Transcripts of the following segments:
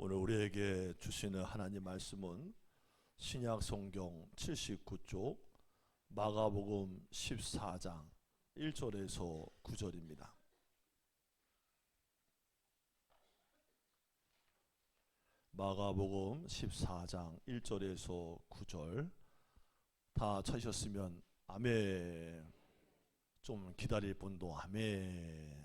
오늘 우리에게 주시는 하나님 말씀은 신약 성경 79쪽 마가복음 14장 1절에서 9절입니다. 마가복음 14장 1절에서 9절 다 찾으셨으면 아멘. 좀 기다릴 분도 아멘.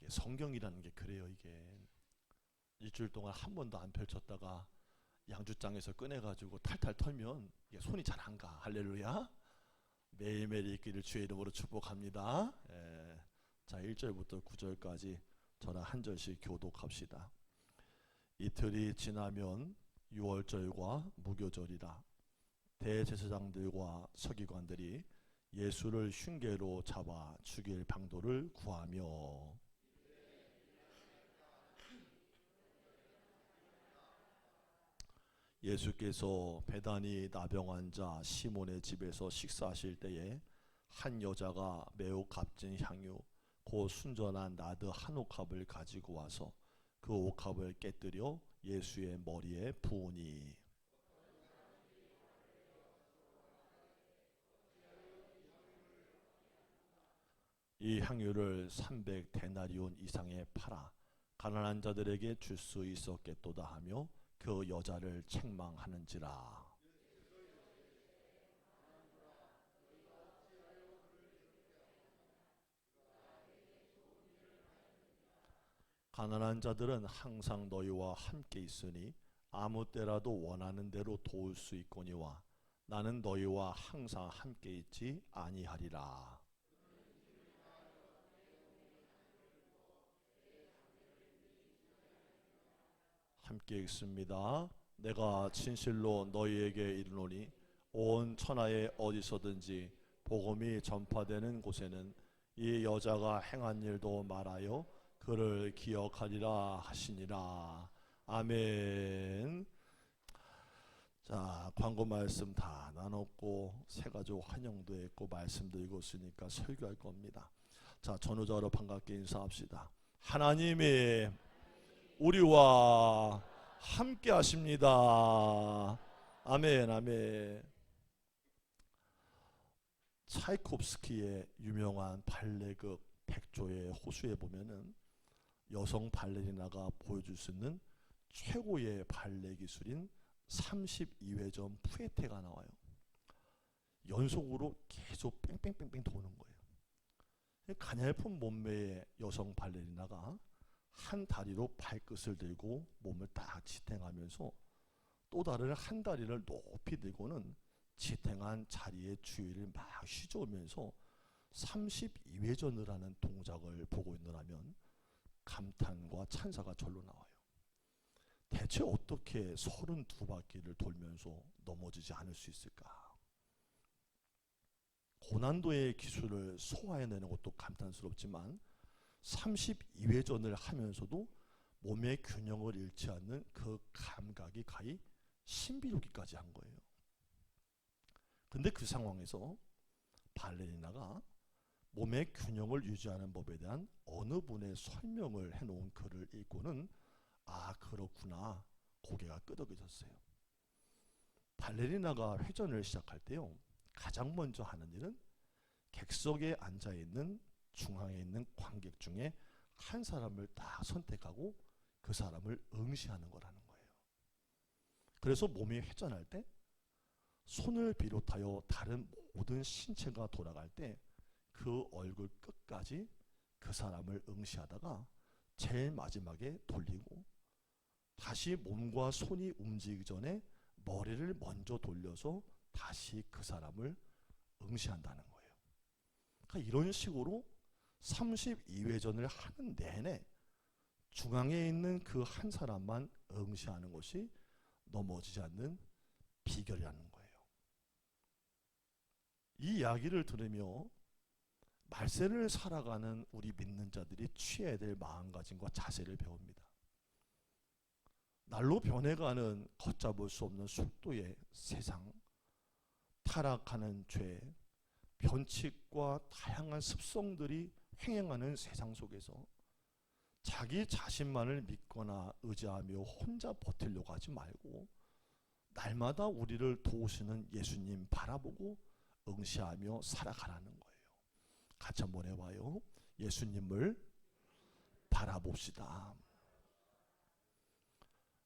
성경이라는 게 그래요. 이게 일주일 동안 한 번도 안 펼쳤다가 양주장에서 꺼내가지고 탈탈 털면 이게 손이 잘 안 가. 할렐루야. 매일매일 읽기를 주의 이름으로 축복합니다. 자, 1절부터 9절까지 저랑 한 절씩 교독합시다. 이틀이 지나면 유월절과 무교절이라. 대제사장들과 서기관들이 예수를 흉계로 잡아 죽일 방도를 구하며 예수께서 베다니 나병 자 시몬의 집에서 식사하실 때에 한 여자가 매우 값진 향유 곧 순전한 나드 한 옥합을 가지고 와서 그 옥합을 깨뜨려 예수의 머리에 부으니 이 향유를 300데나리온 이상에 팔아 가난한 자들에게 줄 수 있었겠도다 하며 그 여자를 책망하는지라. 가난한 자들은 항상 너희와 함께 있으니 아무 때라도 원하는 대로 도울 수 있거니와 나는 너희와 항상 함께 있지 아니하리라. 함께 읽습니다. 내가 진실로 너희에게 이르노니 온 천하에 어디서든지 복음이 전파되는 곳에는 이 여자가 행한 일도 말하여 그를 기억하리라 하시니라. 아멘. 자, 광고 말씀 다 나눴고 새가족 환영도 했고 말씀도 읽었으니까 설교할 겁니다. 자, 전우자로 반갑게 인사합시다. 하나님이 우리와 함께 하십니다. 아멘. 아멘. 차이콥스키의 유명한 발레극 백조의 호수에 보면은 여성 발레리나가 보여줄 수 있는 최고의 발레 기술인 32회전 푸에테가 나와요. 연속으로 계속 뺑뺑뺑뺑 도는 거예요. 가냘픈 몸매의 여성 발레리나가 한 다리로 발끝을 들고 몸을 딱 지탱하면서 또 다른 한 다리를 높이 들고는 지탱한 자리의 주위를 막 휘저으면서 32회전을 하는 동작을 보고 있느라면 감탄과 찬사가 절로 나와요. 대체 어떻게 32바퀴를 돌면서 넘어지지 않을 수 있을까? 고난도의 기술을 소화해내는 것도 감탄스럽지만 32회전을 하면서도 몸의 균형을 잃지 않는 그 감각이 가히 신비롭기까지 한 거예요. 근데 그 상황에서 발레리나가 몸의 균형을 유지하는 법에 대한 어느 분의 설명을 해놓은 글을 읽고는 아, 그렇구나, 고개가 끄덕여졌어요. 발레리나가 회전을 시작할 때요, 가장 먼저 하는 일은 객석에 앉아있는 중앙에 있는 관객 중에 한 사람을 딱 선택하고 그 사람을 응시하는 거라는 거예요. 그래서 몸이 회전할 때 손을 비롯하여 다른 모든 신체가 돌아갈 때 그 얼굴 끝까지 그 사람을 응시하다가 제일 마지막에 돌리고 다시 몸과 손이 움직이기 전에 머리를 먼저 돌려서 다시 그 사람을 응시한다는 거예요. 그러니까 이런 식으로 32회전을 하는 내내 중앙에 있는 그 한 사람만 응시하는 것이 넘어지지 않는 비결이라는 거예요. 이 이야기를 들으며 말세를 살아가는 우리 믿는 자들이 취해야 될 마음가짐과 자세를 배웁니다. 날로 변해가는 걷잡을 수 없는 속도의 세상, 타락하는 죄, 변칙과 다양한 습성들이 횡행하는 세상 속에서 자기 자신만을 믿거나 의지하며 혼자 버티려고 하지 말고 날마다 우리를 도우시는 예수님 바라보고 응시하며 살아가라는 거예요. 같이 한번 해봐요. 예수님을 바라봅시다.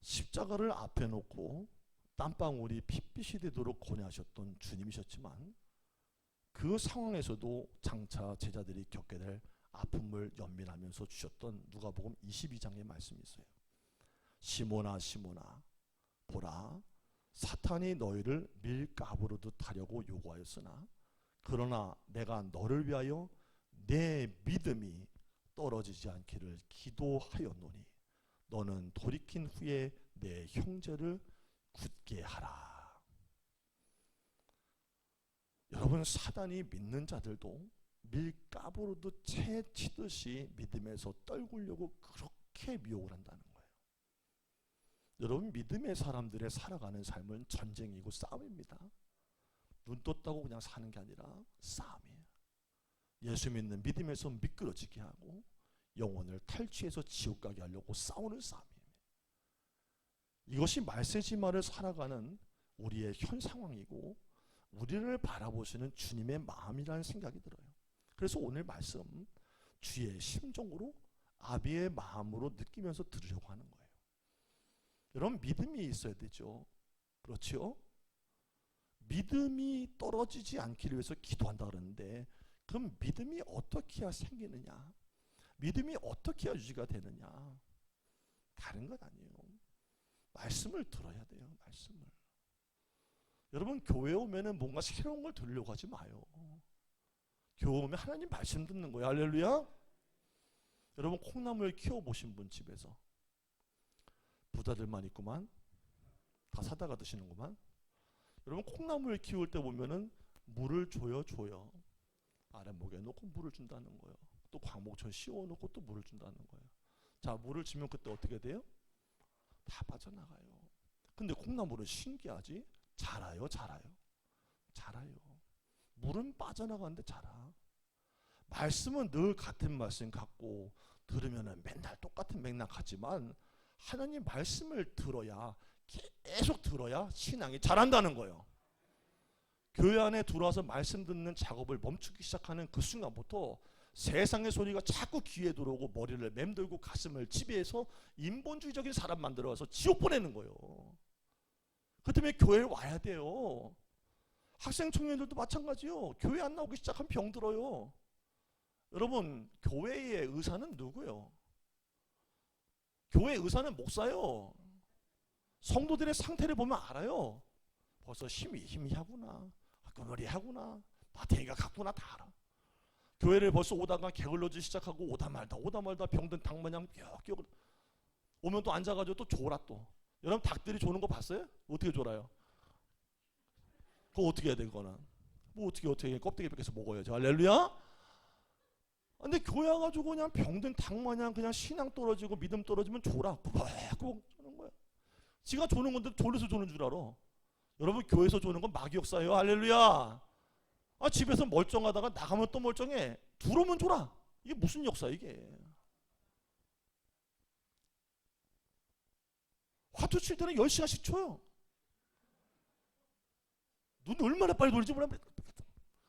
십자가를 앞에 놓고 땀방울이 핏빛이 되도록 권유하셨던 주님이셨지만 그 상황에서도 장차 제자들이 겪게 될 아픔을 연민하면서 주셨던 누가복음 22장의 말씀이 있어요. 시몬아 시몬아 보라, 사탄이 너희를 밀가부르듯 하려고 요구하였으나 그러나 내가 너를 위하여 내 믿음이 떨어지지 않기를 기도하였노니 너는 돌이킨 후에 내 형제를 굳게 하라. 여러분, 사단이 믿는 자들도 밀가부르듯 채치듯이 믿음에서 떨구려고 그렇게 미혹을 한다는 거예요. 여러분, 믿음의 사람들의 살아가는 삶은 전쟁이고 싸움입니다. 눈 떴다고 그냥 사는 게 아니라 싸움이에요. 예수 믿는 믿음에서 미끄러지게 하고 영혼을 탈취해서 지옥 가게 하려고 싸우는 싸움이에요. 이것이 말세지마를 살아가는 우리의 현 상황이고 우리를 바라보시는 주님의 마음이라는 생각이 들어요. 그래서 오늘 말씀 주의 심정으로 아비의 마음으로 느끼면서 들으려고 하는 거예요. 여러분, 믿음이 있어야 되죠. 그렇죠? 믿음이 떨어지지 않기를 위해서 기도한다 그러는데 그럼 믿음이 어떻게 해야 생기느냐? 믿음이 어떻게 해야 유지가 되느냐? 다른 것 아니에요. 말씀을 들어야 돼요. 말씀을. 여러분, 교회 오면은 뭔가 새로운 걸 들으려고 하지 마요. 교회 오면 하나님 말씀 듣는 거예요. 할렐루야. 여러분, 콩나물 키워보신 분 집에서 부자들만 있구만. 다 사다가 드시는구만. 여러분, 콩나물 키울 때 보면은 물을 줘요. 아랫목에 놓고 물을 준다는 거예요. 또 광목천 씌워놓고 또 물을 준다는 거예요. 자, 물을 주면 그때 어떻게 돼요? 다 빠져나가요. 근데 콩나물은 신기하지? 자라요. 물은 빠져나가는데 자라. 말씀은 늘 같은 말씀 갖고 들으면 맨날 똑같은 맥락 하지만 하나님 말씀을 들어야, 계속 들어야 신앙이 자란다는 거예요. 교회 안에 들어와서 말씀 듣는 작업을 멈추기 시작하는 그 순간부터 세상의 소리가 자꾸 귀에 들어오고 머리를 맴돌고 가슴을 지배해서 인본주의적인 사람 만들어서 지옥 보내는 거예요. 그 때문에 교회에 와야 돼요. 학생 청년들도 마찬가지요. 교회 안 나오기 시작하면 병들어요. 여러분, 교회의 의사는 누구요? 교회 의사는 목사요. 성도들의 상태를 보면 알아요. 벌써 희미하구나, 그러리하구나, 마태이가 같구나, 다 알아. 교회를 벌써 오다가 게을러지기 시작하고 오다 말다 병든 닭 마냥 뼈 오면 또 앉아가지고 또 졸아. 또 여러분, 닭들이 조는 거 봤어요? 어떻게 졸아요? 그거 어떻게 해야 돼? 그거는 뭐 어떻게 껍데기 벗겨서 먹어야죠. 할렐루야. 근데 교회 와가지고 그냥 병든 닭 마냥 그냥 신앙 떨어지고 믿음 떨어지면 졸아. 꾸벅꾸벅 조는 거야. 지가 조는 건데 졸려서 조는 줄 알아. 여러분, 교회에서 조는 건 마귀역사예요. 할렐루야. 집에서 멀쩡하다가 나가면 또 멀쩡해. 들어오면 졸아. 이게 무슨 역사야 이게. 화투 칠 때는 10시간씩 쳐요. 눈 얼마나 빨리 돌리지 몰라.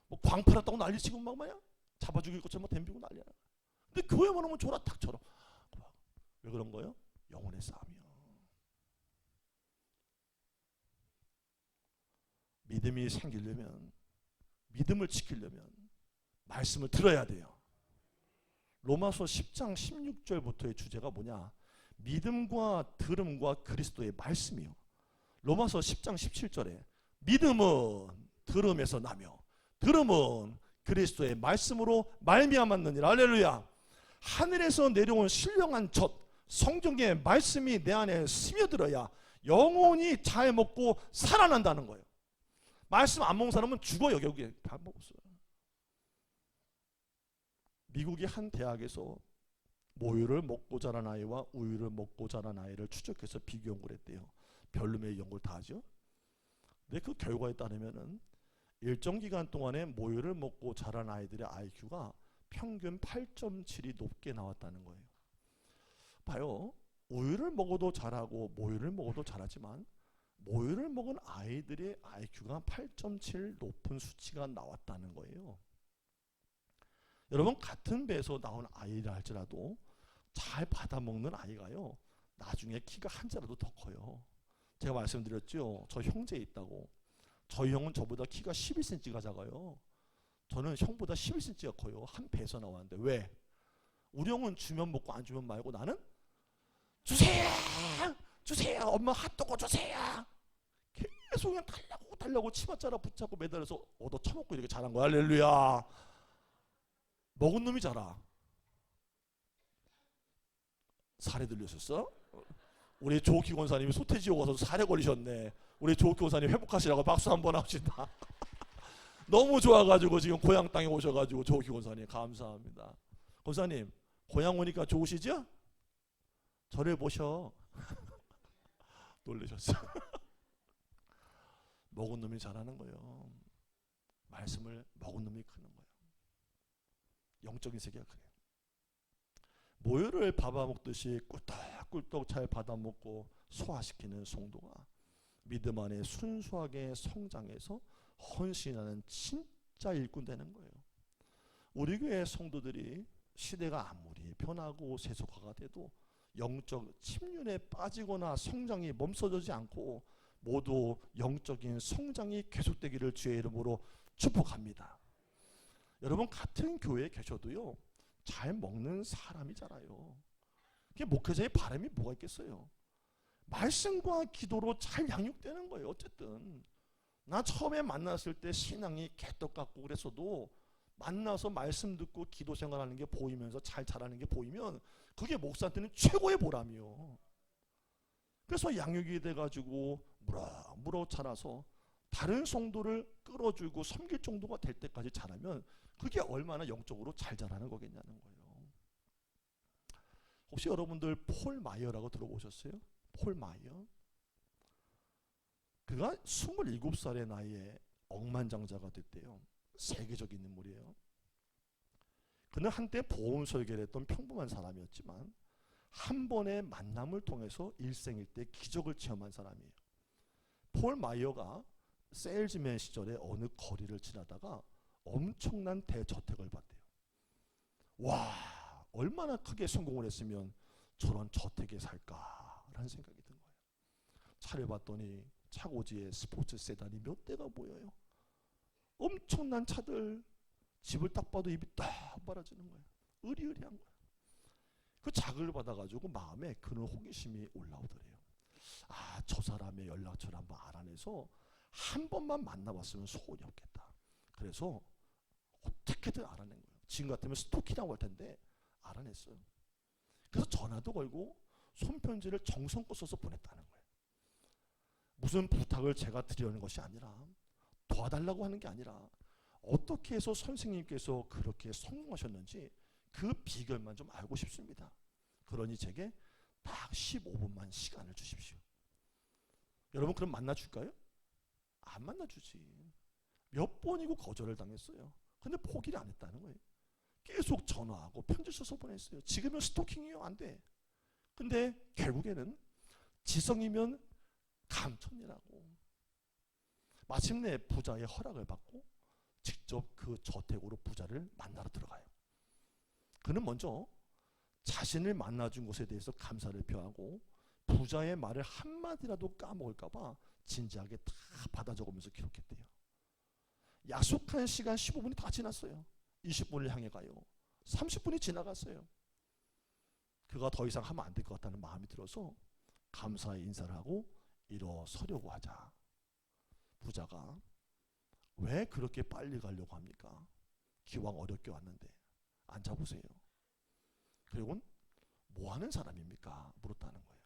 뭐 광팔았다고 난리치고 막 마냥 잡아 죽일 것처럼 덤비고 난리야. 근데 교회만 오면 졸아, 닭처럼. 왜 그런 거예요? 영혼의 싸움이요. 믿음이 생기려면, 믿음을 지키려면 말씀을 들어야 돼요. 로마서 10장 16절부터의 주제가 뭐냐? 믿음과 들음과 그리스도의 말씀이요. 로마서 10장 17절에 믿음은 들음에서 나며 들음은 그리스도의 말씀으로 말미암았느니라. 할렐루야. 하늘에서 내려온 신령한 젖 성경의 말씀이 내 안에 스며들어야 영혼이 잘 먹고 살아난다는 거예요. 말씀 안 먹은 사람은 죽어요. 결국에 밥 먹었어요. 미국의 한 대학에서 모유를 먹고 자란 아이와 우유를 먹고 자란 아이를 추적해서 비교 연구를 했대요. 별놈의 연구를 다 하죠. 근데 그 결과에 따르면은 일정 기간 동안에 모유를 먹고 자란 아이들의 IQ가 평균 8.7이 높게 나왔다는 거예요. 봐요. 우유를 먹어도 자라고 모유를 먹어도 자라지만 모유를 먹은 아이들의 IQ가 8.7 높은 수치가 나왔다는 거예요. 여러분, 같은 배에서 나온 아이라 할지라도 잘 받아먹는 아이가요, 나중에 키가 한 자라도 더 커요. 제가 말씀드렸죠. 저 형제 있다고. 저희 형은 저보다 키가 11cm가 작아요. 저는 형보다 11cm가 커요. 한 배에서 나왔는데. 왜? 우리 형은 주면 먹고 안 주면 말고, 나는 주세요! 주세요! 엄마 핫도그 주세요! 계속 그냥 달라고 치맛자락 붙잡고 매달려서 얻어 처먹고 이렇게 자란 거야. 할렐루야. 먹은 놈이 자라. 살에 들렸었어? 우리 조옥희 권사님이 소태지옥 와서 살에 걸리셨네. 우리 조옥희 권사님 회복하시라고 박수 한번 하십니다. 너무 좋아가지고 지금 고향 땅에 오셔가지고 조옥희 권사님 감사합니다. 권사님 고향 오니까 좋으시죠? 저를 보셔. 놀라셨어요. 먹은 놈이 잘하는 거예요. 말씀을 먹은 놈이 크는 거예요. 영적인 세계가 그래요. 모유를 받아먹듯이 꿀떡꿀떡 잘 받아먹고 소화시키는 성도가 믿음 안에 순수하게 성장해서 헌신하는 진짜 일꾼 되는 거예요. 우리 교회 성도들이 시대가 아무리 변하고 세속화가 돼도 영적 침륜에 빠지거나 성장이 멈춰지지 않고 모두 영적인 성장이 계속되기를 주의 이름으로 축복합니다. 여러분, 같은 교회에 계셔도요, 잘 먹는 사람이잖아요. 그게 목회자의 바람이 뭐가 있겠어요? 말씀과 기도로 잘 양육되는 거예요. 어쨌든 나 처음에 만났을 때 신앙이 개떡 같고 그랬어도 만나서 말씀 듣고 기도 생활하는 게 보이면서 잘 자라는 게 보이면 그게 목사한테는 최고의 보람이요. 그래서 양육이 돼가지고 무럭무럭 자라서 다른 성도를 끌어주고 섬길 정도가 될 때까지 자라면 그게 얼마나 영적으로 잘 자라는 거겠냐는 거예요. 혹시 여러분들 폴 마이어라고 들어보셨어요? 폴 마이어? 그가 27살의 나이에 억만장자가 됐대요. 세계적인 인물이에요. 그는 한때 보험 설계를 했던 평범한 사람이었지만 한 번의 만남을 통해서 일생일대 기적을 체험한 사람이에요. 폴 마이어가 세일즈맨 시절에 어느 거리를 지나다가 엄청난 대저택을 봤대요. 와, 얼마나 크게 성공을 했으면 저런 저택에 살까라는 생각이 든 거예요. 차를 봤더니 차고지에 스포츠 세단이 몇 대가 보여요. 엄청난 차들, 집을 딱 봐도 입이 딱 벌어지는 거예요. 으리으리한 거예요. 그 자극을 받아가지고 마음에 그런 호기심이 올라오더래요. 아, 저 사람의 연락처를 한번 알아내서 한 번만 만나봤으면 소원이 없겠다. 그래서 어떻게든 알아낸 거예요. 지금 같으면 스토킹이라고 할 텐데 알아냈어요. 그래서 전화도 걸고 손편지를 정성껏 써서 보냈다는 거예요. 무슨 부탁을 제가 드리려는 것이 아니라, 도와달라고 하는 게 아니라, 어떻게 해서 선생님께서 그렇게 성공하셨는지 그 비결만 좀 알고 싶습니다. 그러니 제게 딱 15분만 시간을 주십시오. 여러분, 그럼 만나줄까요? 안 만나주지. 몇 번이고 거절을 당했어요. 근데 포기를 안 했다는 거예요. 계속 전화하고 편지 써서 보냈어요. 지금은 스토킹이요, 안 돼. 근데 결국에는 지성이면 감천이라고. 마침내 부자의 허락을 받고 직접 그 저택으로 부자를 만나러 들어가요. 그는 먼저 자신을 만나준 것에 대해서 감사를 표하고 부자의 말을 한마디라도 까먹을까봐 진지하게 다 받아 적으면서 기록했대요. 약속한 시간 15분이 다 지났어요. 20분을 향해 가요. 30분이 지나갔어요. 그가 더 이상 하면 안 될 것 같다는 마음이 들어서 감사의 인사를 하고 일어서려고 하자, 부자가 왜 그렇게 빨리 가려고 합니까? 기왕 어렵게 왔는데 앉아보세요. 그리고는 뭐 하는 사람입니까? 물었다는 거예요.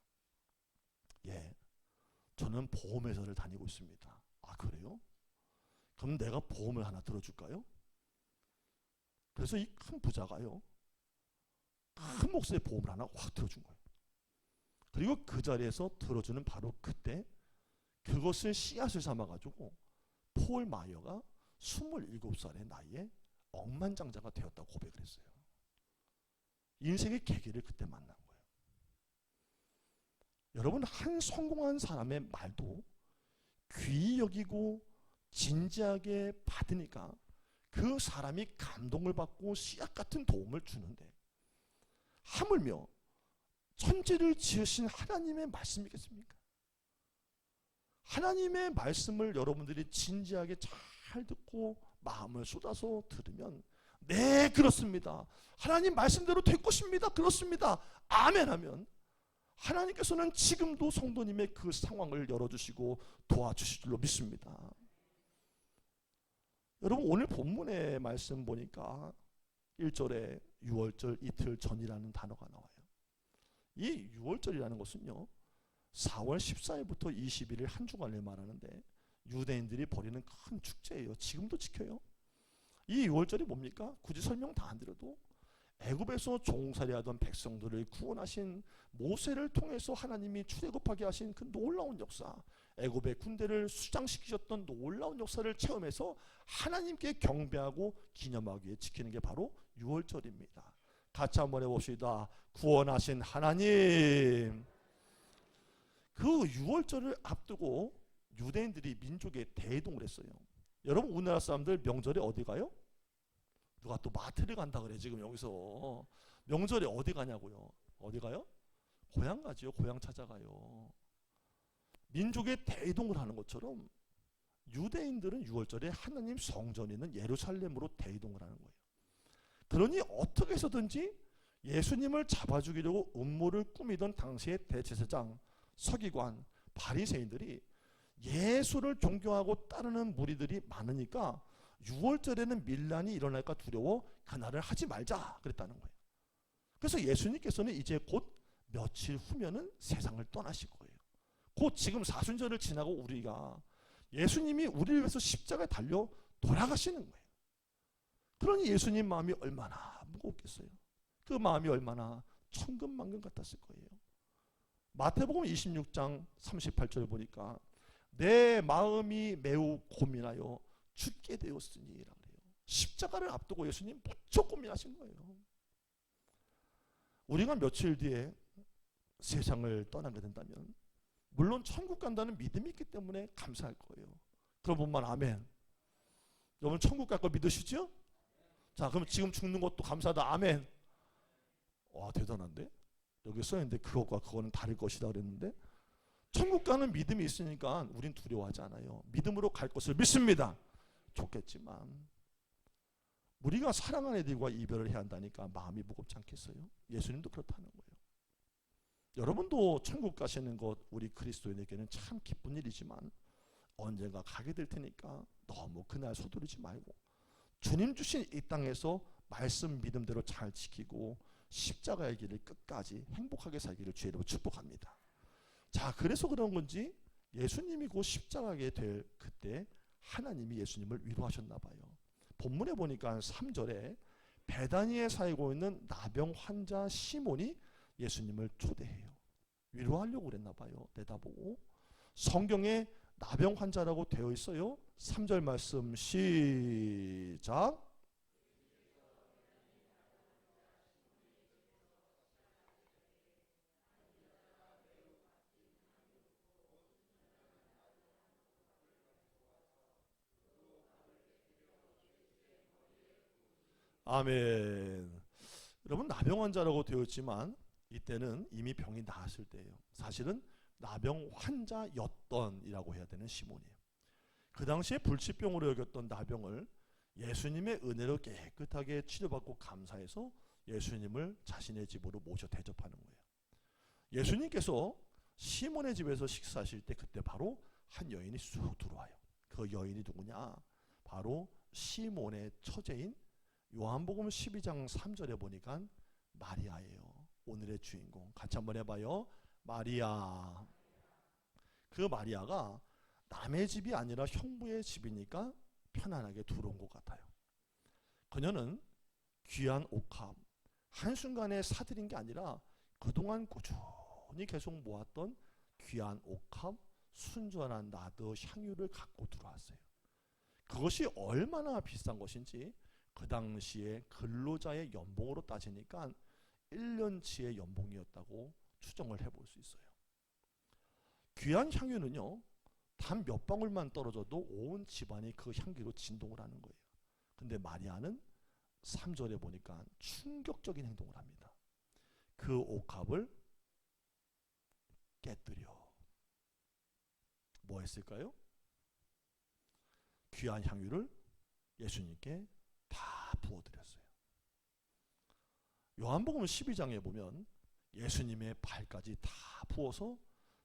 예, 저는 보험회사를 다니고 있습니다. 아, 그래요? 그럼 내가 보험을 하나 들어줄까요? 그래서 이 큰 부자가요, 큰 몫의 보험을 하나 확 들어준 거예요. 그리고 그 자리에서 들어주는, 바로 그때 그것을 씨앗을 삼아가지고 폴 마이어가 27 27살의 나이에 억만장자가 되었다고 고백을 했어요. 인생의 계기를 그때 만난 거예요. 여러분, 한 성공한 사람의 말도 귀히 여기고 진지하게 받으니까 그 사람이 감동을 받고 씨앗 같은 도움을 주는데, 하물며 천지를 지으신 하나님의 말씀이겠습니까? 하나님의 말씀을 여러분들이 진지하게 잘 듣고 마음을 쏟아서 들으면, 네, 그렇습니다, 하나님 말씀대로 될 것입니다, 그렇습니다, 아멘 하면 하나님께서는 지금도 성도님의 그 상황을 열어주시고 도와주실 줄로 믿습니다. 여러분, 오늘 본문의 말씀 보니까 1절에 유월절 이틀 전이라는 단어가 나와요. 이 유월절이라는 것은요, 4월 14일부터 21일 한 주간을 말하는데 유대인들이 벌이는 큰 축제예요. 지금도 지켜요. 이 유월절이 뭡니까? 굳이 설명 다 안 드려도 애굽에서 종살이하던 백성들을 구원하신 모세를 통해서 하나님이 출애굽하게 하신 그 놀라운 역사, 애굽의 군대를 수장시키셨던 놀라운 역사를 체험해서 하나님께 경배하고 기념하기 위해 지키는 게 바로 유월절입니다. 같이 한번 해봅시다. 구원하신 하나님. 그 유월절을 앞두고 유대인들이 민족의 대이동을 했어요. 여러분, 우리나라 사람들 명절에 어디 가요? 누가 또 마트를 간다 그래. 지금 여기서 명절에 어디 가냐고요? 어디 가요? 고향 가지요. 고향 찾아가요. 민족의 대이동을 하는 것처럼 유대인들은 유월절에 하나님 성전이 있는 예루살렘으로 대이동을 하는 거예요. 그러니 어떻게 해서든지 예수님을 잡아 죽이려고 음모를 꾸미던 당시의 대제사장, 서기관, 바리새인들이 예수를 존경하고 따르는 무리들이 많으니까 유월절에는 밀란이 일어날까 두려워 그날을 하지 말자 그랬다는 거예요. 그래서 예수님께서는 이제 곧 며칠 후면은 세상을 떠나실 거예요. 곧 지금 사순절을 지나고 우리가 예수님이 우리를 위해서 십자가에 달려 돌아가시는 거예요. 그러니 예수님 마음이 얼마나 무겁겠어요. 그 마음이 얼마나 천근만근 같았을 거예요. 마태복음 26장 38절 보니까 내 마음이 매우 고민하여 죽게 되었으니 라고 해요. 십자가를 앞두고 예수님 무척 고민하신 거예요. 우리가 며칠 뒤에 세상을 떠나게 된다면 물론 천국 간다는 믿음이 있기 때문에 감사할 거예요. 그럼 분만 아멘. 여러분, 천국 갈 거 믿으시죠? 자, 그럼 지금 죽는 것도 감사하다. 아멘. 와, 대단한데? 여기 써있는데 그것과 그거는 다를 것이다 그랬는데, 천국 가는 믿음이 있으니까 우린 두려워하지 않아요. 믿음으로 갈 것을 믿습니다. 좋겠지만 우리가 사랑하는 애들과 이별을 해야 한다니까 마음이 무겁지 않겠어요? 예수님도 그렇다는 거예요. 여러분도 천국 가시는 것 우리 그리스도인에게는 참 기쁜 일이지만 언젠가 가게 될 테니까 너무 그날 서두르지 말고 주님 주신 이 땅에서 말씀 믿음대로 잘 지키고 십자가의 길을 끝까지 행복하게 살기를 주의로 축복합니다. 자, 그래서 그런 건지 예수님이 곧 십자가에 될 그때 하나님이 예수님을 위로하셨나 봐요. 본문에 보니까 3절에 베다니에 살고 있는 나병 환자 시몬이 예수님을 초대해요. 위로하려고 그랬나 봐요. 내다보고. 성경에 나병 환자라고 되어 있어요. 3절 말씀 시작. 아멘. 여러분, 나병 환자라고 되어 있지만 이때는 이미 병이 나았을 때예요. 사실은 나병 환자였던이라고 해야 되는 시몬이에요. 그 당시에 불치병으로 여겼던 나병을 예수님의 은혜로 깨끗하게 치료받고 감사해서 예수님을 자신의 집으로 모셔 대접하는 거예요. 예수님께서 시몬의 집에서 식사하실 때 그때 바로 한 여인이 쑥 들어와요. 그 여인이 누구냐? 바로 시몬의 처제인 요한복음 12장 3절에 보니까 마리아예요. 오늘의 주인공. 같이 한번 해봐요. 마리아. 그 마리아가 남의 집이 아니라 형부의 집이니까 편안하게 들어온 것 같아요. 그녀는 귀한 옥합, 한순간에 사들인 게 아니라 그동안 꾸준히 계속 모았던 귀한 옥합, 순전한 나드 향유를 갖고 들어왔어요. 그 그것이 얼마나 비싼 것인지 그 당시에 근로자의 연봉으로 따지니까 1년치의 연봉이었다고 추정을 해볼 수 있어요. 귀한 향유는요, 단 몇 방울만 떨어져도 온 집안이 그 향기로 진동을 하는 거예요. 근데 마리아는 3절에 보니까 충격적인 행동을 합니다. 그 옥합을 깨뜨려. 뭐 했을까요? 귀한 향유를 예수님께 다 부어드렸어요. 요한복음 12장에 보면 예수님의 발까지 다 부어서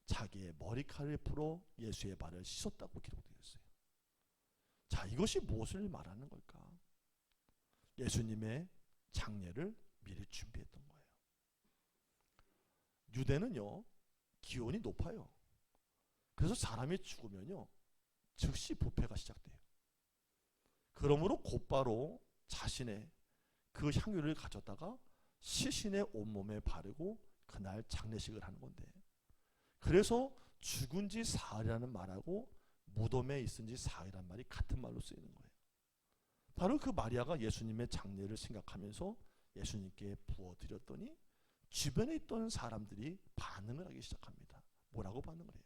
자기의 머리카락을 풀어 예수의 발을 씻었다고 기록되어 있어요. 자, 이것이 무엇을 말하는 걸까? 예수님의 장례를 미리 준비했던 거예요. 유대는요, 기온이 높아요. 그래서 사람이 죽으면요, 즉시 부패가 시작돼요. 그러므로 곧바로 자신의 그 향유를 가져다가 시신의 온몸에 바르고 그날 장례식을 하는 건데, 그래서 죽은 지 사흘이라는 말하고 무덤에 있은 지 사흘이라는 말이 같은 말로 쓰이는 거예요. 바로 그 마리아가 예수님의 장례를 생각하면서 예수님께 부어드렸더니 주변에 있던 사람들이 반응을 하기 시작합니다. 뭐라고 반응을 해요?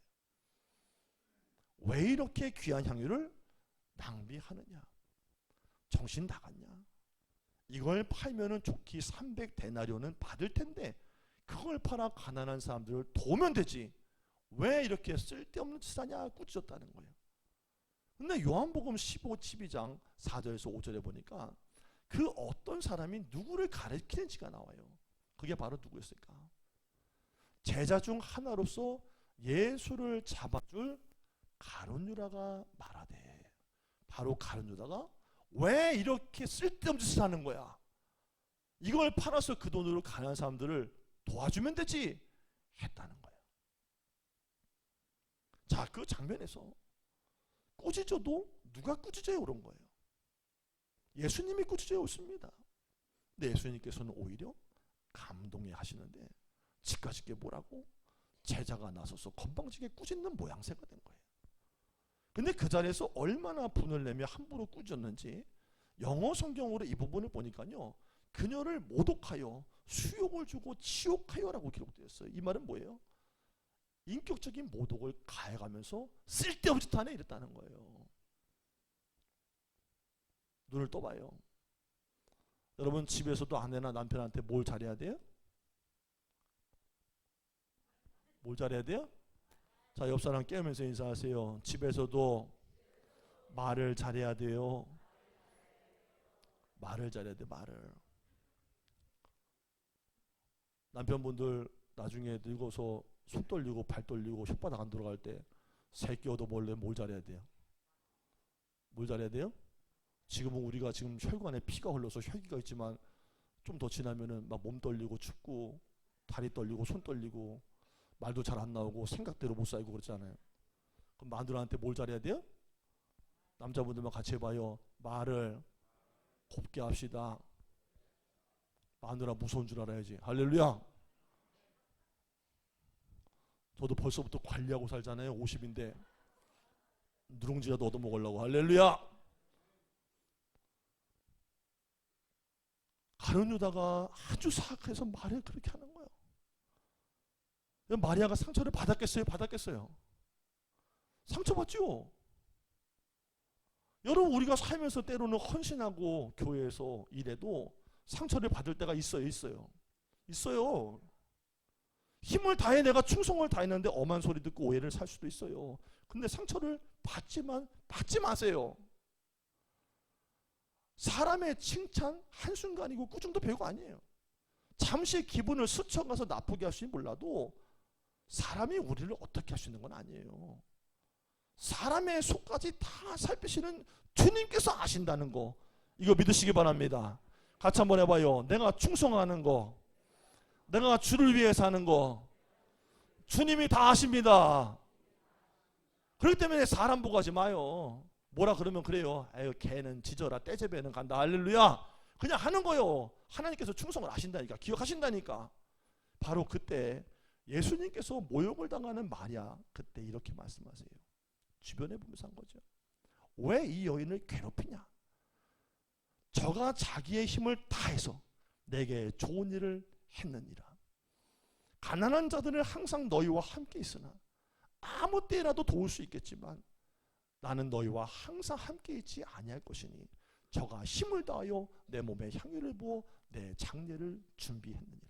왜 이렇게 귀한 향유를 낭비하느냐? 정신 나갔냐? 이걸 팔면은 좋기 300데나리온은 받을 텐데 그걸 팔아 가난한 사람들을 도우면 되지. 왜 이렇게 쓸데없는 짓 하냐? 꾸짖었다는 거예요. 근데 요한복음 12장 4절에서 5절에 보니까 그 어떤 사람이 누구를 가리키는지가 나와요. 그게 바로 누구였을까? 제자 중 하나로서 예수를 잡아줄 가룟 유다가 말하되, 바로 가룟 유다가 왜 이렇게 쓸데없는 짓을 하는 거야? 이걸 팔아서 그 돈으로 가난한 사람들을 도와주면 되지 했다는 거예요. 자, 그 장면에서 꾸짖어도 누가 꾸짖어야 옳은 거예요? 예수님이 꾸짖어야 옳습니다. 근데 예수님께서는 오히려 감동해 하시는데 집까짓게 뭐라고? 제자가 나서서 건방지게 꾸짖는 모양새가 된 거예요. 근데 그 자리에서 얼마나 분을 내며 함부로 꾸짖었는지 영어 성경으로 이 부분을 보니까요, 그녀를 모독하여 수욕을 주고 치욕하여라고 기록되어 있어요. 이 말은 뭐예요? 인격적인 모독을 가해가면서 쓸데없는 짓 하네 이랬다는 거예요. 눈을 떠봐요. 여러분 집에서도 아내나 남편한테 뭘 잘해야 돼요? 뭘 잘해야 돼요? 자, 옆 사람 깨우면서 인사하세요. 집에서도 말을 잘해야 돼요. 말을 잘해야 돼. 말을. 남편분들 나중에 늙어서 손 떨리고 발 떨리고 혓바닥 안 들어갈 때 새끼 얻어 몰래 뭘 잘해야 돼요? 뭘 잘해야 돼요? 지금은 우리가 지금 혈관에 피가 흘러서 혈기가 있지만 좀 더 지나면은 막 몸 떨리고 춥고 다리 떨리고 손 떨리고 말도 잘 안 나오고 생각대로 못 살고 그렇잖아요. 그럼 마누라한테 뭘 잘해야 돼요? 남자분들만 같이 해봐요. 말을 곱게 합시다. 마누라 무서운 줄 알아야지. 할렐루야. 저도 벌써부터 관리하고 살잖아요. 50인데 누룽지라도 얻어먹으려고. 할렐루야. 가룟 유다가 아주 사악해서 말을 그렇게 하는 거예요. 마리아가 상처를 받았겠어요? 받았겠어요? 상처받죠? 여러분, 우리가 살면서 때로는 헌신하고 교회에서 일해도 상처를 받을 때가 있어요. 있어요. 힘을 다해 내가 충성을 다했는데 엄한 소리 듣고 오해를 살 수도 있어요. 근데 상처를 받지 마세요. 사람의 칭찬 한순간이고 꾸중도 별거 아니에요. 잠시 기분을 스쳐가서 나쁘게 할 수는 몰라도 사람이 우리를 어떻게 할 수 있는 건 아니에요. 사람의 속까지 다 살피시는 주님께서 아신다는 거, 이거 믿으시기 바랍니다. 같이 한번 해봐요. 내가 충성하는 거, 내가 주를 위해 사는 거 주님이 다 아십니다. 그렇기 때문에 사람 보고 하지 마요. 뭐라 그러면 그래요. 아유, 걔는 지져라, 떼제배는 간다. 할렐루야. 그냥 하는 거요. 하나님께서 충성을 아신다니까, 기억하신다니까. 바로 그때 예수님께서 모욕을 당하는 마리아, 그때 이렇게 말씀하세요. 주변에 보면서 한 거죠. 왜 이 여인을 괴롭히냐? 저가 자기의 힘을 다해서 내게 좋은 일을 했느니라. 가난한 자들은 항상 너희와 함께 있으나 아무 때라도 도울 수 있겠지만 나는 너희와 항상 함께 있지 아니할 것이니 저가 힘을 다하여 내 몸에 향유를 부어 내 장례를 준비했느니라.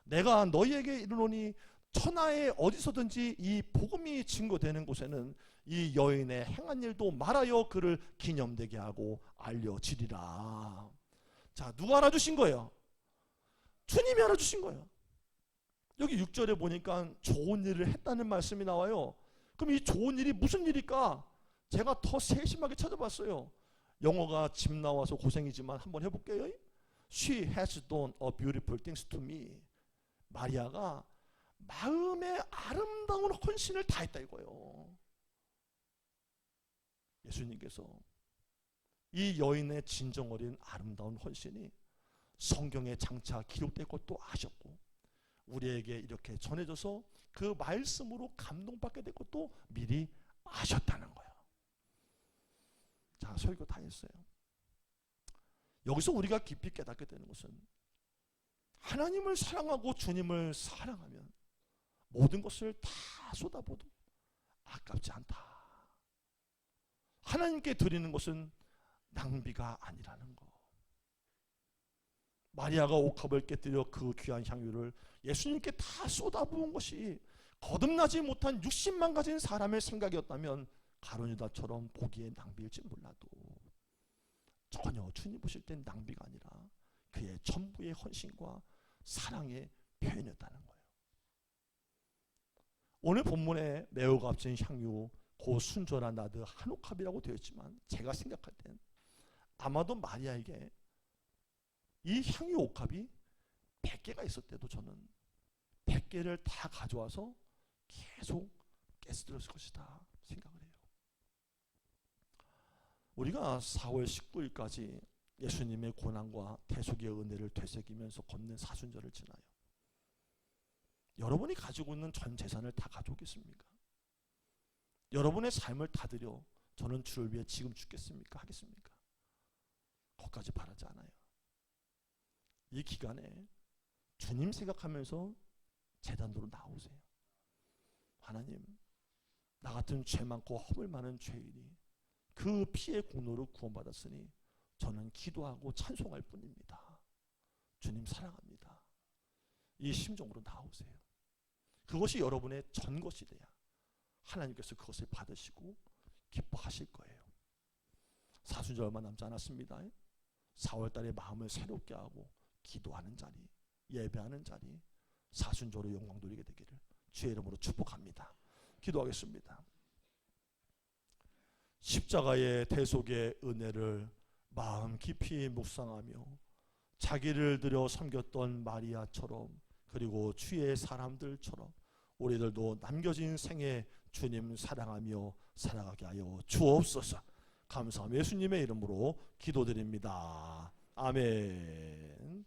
내가 너희에게 이르노니 천하에 어디서든지 이 복음이 증거되는 곳에는 이 여인의 행한 일도 말하여 그를 기념되게 하고 알려지리라. 자, 누가 알아주신 거예요? 주님이 알아주신 거예요. 여기 6절에 보니까 좋은 일을 했다는 말씀이 나와요. 그럼 이 좋은 일이 무슨 일일까? 제가 더 세심하게 찾아봤어요. 영어가 집 나와서 고생이지만 한번 해볼게요. She has done a beautiful things to me. 마리아가 마음의 아름다운 헌신을 다했다 이거예요. 예수님께서 이 여인의 진정 어린 아름다운 헌신이 성경에 장차 기록될 것도 아셨고 우리에게 이렇게 전해져서 그 말씀으로 감동받게 될 것도 미리 아셨다는 거예요. 자, 설교 다 했어요. 여기서 우리가 깊이 깨닫게 되는 것은 하나님을 사랑하고 주님을 사랑하면 모든 것을 다 쏟아부어도 아깝지 않다. 하나님께 드리는 것은 낭비가 아니라는 것. 마리아가 옥합을 깨뜨려 그 귀한 향유를 예수님께 다 쏟아부은 것이 거듭나지 못한 60만 가진 사람의 생각이었다면 가룟유다처럼 보기에 낭비일지 몰라도 전혀 주님 보실 땐 낭비가 아니라 그의 전부의 헌신과 사랑의 표현이었다는 거예요. 오늘 본문에 매우 값진 향유 고 순전한 나드 한 옥합이라고 되어 있지만 제가 생각할 땐 아마도 마리아에게 이 향유 옥합이 100개가 있었대도 저는 100개를 다 가져와서 계속 깨스들었을 것이다 생각을 해요. 우리가 4월 19일까지 예수님의 고난과 대속의 은혜를 되새기면서 걷는 사순절을 지나요. 여러분이 가지고 있는 전 재산을 다 가져오겠습니까? 여러분의 삶을 다 드려 저는 주를 위해 지금 죽겠습니까? 하겠습니까? 거기까지 바라지 않아요. 이 기간에 주님 생각하면서 제단으로 나오세요. 하나님, 나 같은 죄 많고 허물 많은 죄인이 그 피의 공로로 구원받았으니 저는 기도하고 찬송할 뿐입니다. 주님 사랑합니다. 이 심정으로 나오세요. 그것이 여러분의 전 것이 돼야 하나님께서 그것을 받으시고 기뻐하실 거예요. 사순절 얼마 남지 않았습니다. 4월 달에 마음을 새롭게 하고 기도하는 자리, 예배하는 자리, 사순절로 영광 돌리게 되기를 주의 이름으로 축복합니다. 기도하겠습니다. 십자가의 대속의 은혜를 마음 깊이 묵상하며 자기를 들여 섬겼던 마리아처럼 그리고 주의 사람들처럼 우리들도 남겨진 생에 주님 사랑하며 살아가게 하여 주옵소서. 감사하며 예수님의 이름으로 기도드립니다. 아멘.